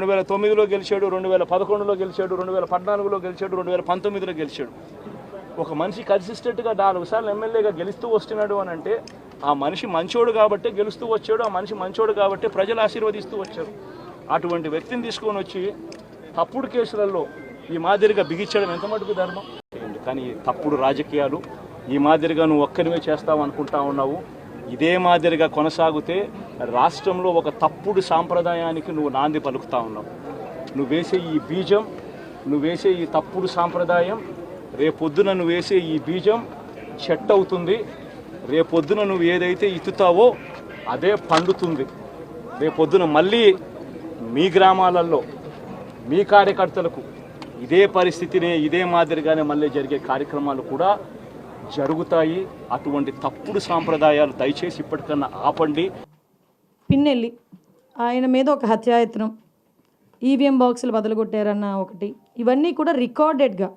2009లో గెలిచాడు, 2011లో గెలిచాడు, 2014లో గెలిచాడు, 2019లో గెలిచాడు. ఒక మనిషి కన్సిస్టెంట్గా 4 సార్లు ఎమ్మెల్యేగా గెలుస్తూ వస్తున్నాడు అని అంటే ఆ మనిషి మంచోడు కాబట్టే గెలుస్తూ వచ్చాడు, ఆ మనిషి మంచోడు కాబట్టే ప్రజలు ఆశీర్వదిస్తూ వచ్చారు. అటువంటి వ్యక్తిని తీసుకొని వచ్చి తప్పుడు కేసులలో ఈ మాదిరిగా బిగించడం ఎంత మటుకు ధర్మం? కానీ తప్పుడు రాజకీయాలు ఈ మాదిరిగా నువ్వు ఒక్కరివే చేస్తావు అనుకుంటా ఉన్నావు. ఇదే మాదిరిగా కొనసాగితే రాష్ట్రంలో ఒక తప్పుడు సాంప్రదాయానికి నువ్వు నాంది పలుకుతా ఉన్నావు. నువ్వు వేసే ఈ బీజం, నువ్వు వేసే ఈ తప్పుడు సాంప్రదాయం, రేపొద్దున నువ్వు వేసే ఈ బీజం చెట్టు అవుతుంది. రేపొద్దున నువ్వు ఏదైతే ఇత్తుతావో అదే పండుతుంది. రేపొద్దున మళ్ళీ మీ గ్రామాలలో మీ కార్యకర్తలకు ఇదే పరిస్థితినే ఇదే మాదిరిగానే మళ్ళీ జరిగే కార్యక్రమాలు కూడా జరుగుతాయి. అటువంటి తప్పుడు సాంప్రదాయాలు దయచేసి ఇప్పటికన్నా ఆపండి. పిన్నెల్లి ఆయన మీద ఒక హత్యాయత్నం, ఈవీఎం బాక్సులు బదలగొట్టారన్న ఒకటి, ఇవన్నీ కూడా రికార్డెడ్గా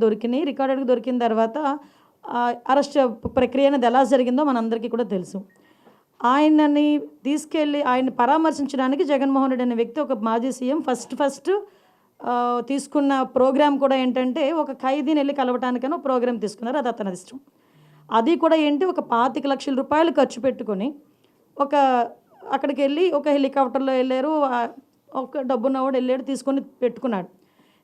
దొరికినాయి. రికార్డెడ్గా దొరికిన తర్వాత అరెస్ట్ ప్రక్రియ అనేది ఎలా జరిగిందో మనందరికీ కూడా తెలుసు. ఆయనని తీసుకెళ్ళి ఆయన్ని పరామర్శించడానికి జగన్మోహన్ రెడ్డి అనే వ్యక్తి, ఒక మాజీ సీఎం, ఫస్ట్ తీసుకున్న ప్రోగ్రామ్ కూడా ఏంటంటే ఒక ఖైదీని వెళ్ళి కలవటానికని ఒక ప్రోగ్రామ్ తీసుకున్నారు. అది అతని ఇష్టం. అది కూడా ఏంటి, ఒక 25 లక్షల రూపాయలు ఖర్చు పెట్టుకొని అక్కడికి వెళ్ళి ఒక హెలికాప్టర్లో వెళ్ళారు. ఒక డబ్బున్నవాడు వెళ్ళాడు, తీసుకొని పెట్టుకున్నాడు.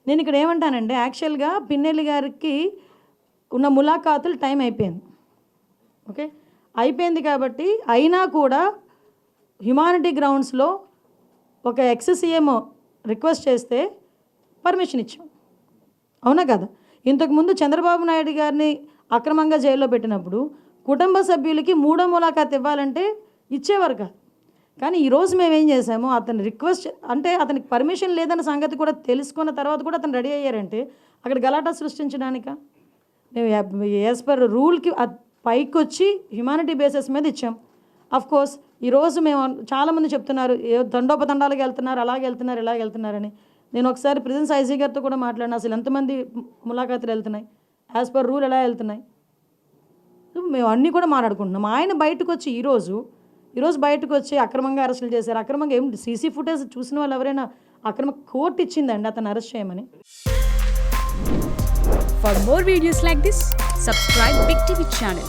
నేను ఇక్కడ ఏమంటానంటే యాక్చువల్గా పిన్నెల్లి గారికి ఉన్న ములాఖాతులు టైం అయిపోయింది. ఓకే, అయిపోయింది కాబట్టి అయినా కూడా హ్యుమానిటీ గ్రౌండ్స్లో ఒక ఎక్స్ సీఎం రిక్వెస్ట్ చేస్తే పర్మిషన్ ఇచ్చాం. అవునా కదా? ఇంతకుముందు చంద్రబాబు నాయుడు గారిని అక్రమంగా జైల్లో పెట్టినప్పుడు కుటుంబ సభ్యులకి 3వ ములాఖాత్ ఇవ్వాలంటే ఇచ్చేవారు కాదు. కానీ ఈరోజు మేము ఏం చేసాము, అతను రిక్వెస్ట్ అంటే అతనికి పర్మిషన్ లేదన్న సంగతి కూడా తెలుసుకున్న తర్వాత కూడా అతను రెడీ అయ్యారంటే అక్కడ గలాటా సృష్టించడానిక? మేము యాజ్ పర్ రూల్కి పైకి వచ్చి హ్యుమానిటీ బేసిస్ మీద ఇచ్చాం. కోర్స్ ఈరోజు మేము చాలామంది చెప్తున్నారు దండోపదండాలకు వెళ్తున్నారు, అలాగే వెళ్తున్నారు, ఇలాగ వెళ్తున్నారని. నేను ఒకసారి ప్రిజెన్స్ ఐజీ గారితో కూడా మాట్లాడినా, అసలు ఎంతమంది ములాఖాతులు వెళ్తున్నాయి, యాజ్ పర్ రూల్ ఎలా వెళ్తున్నాయి, మేము అన్నీ కూడా మాట్లాడుకుంటున్నాం. ఆయన బయటకు వచ్చి ఈరోజు బయటకు వచ్చి అక్రమంగా అరెస్టులు చేశారు. అక్రమంగా ఏం సీసీ ఫుటేజ్ చూసిన వాళ్ళు ఎవరైనా అక్రమ కోర్టు ఇచ్చిందండి అతను అరెస్ట్ చేయమని. For more videos like this, subscribe Big TV channel.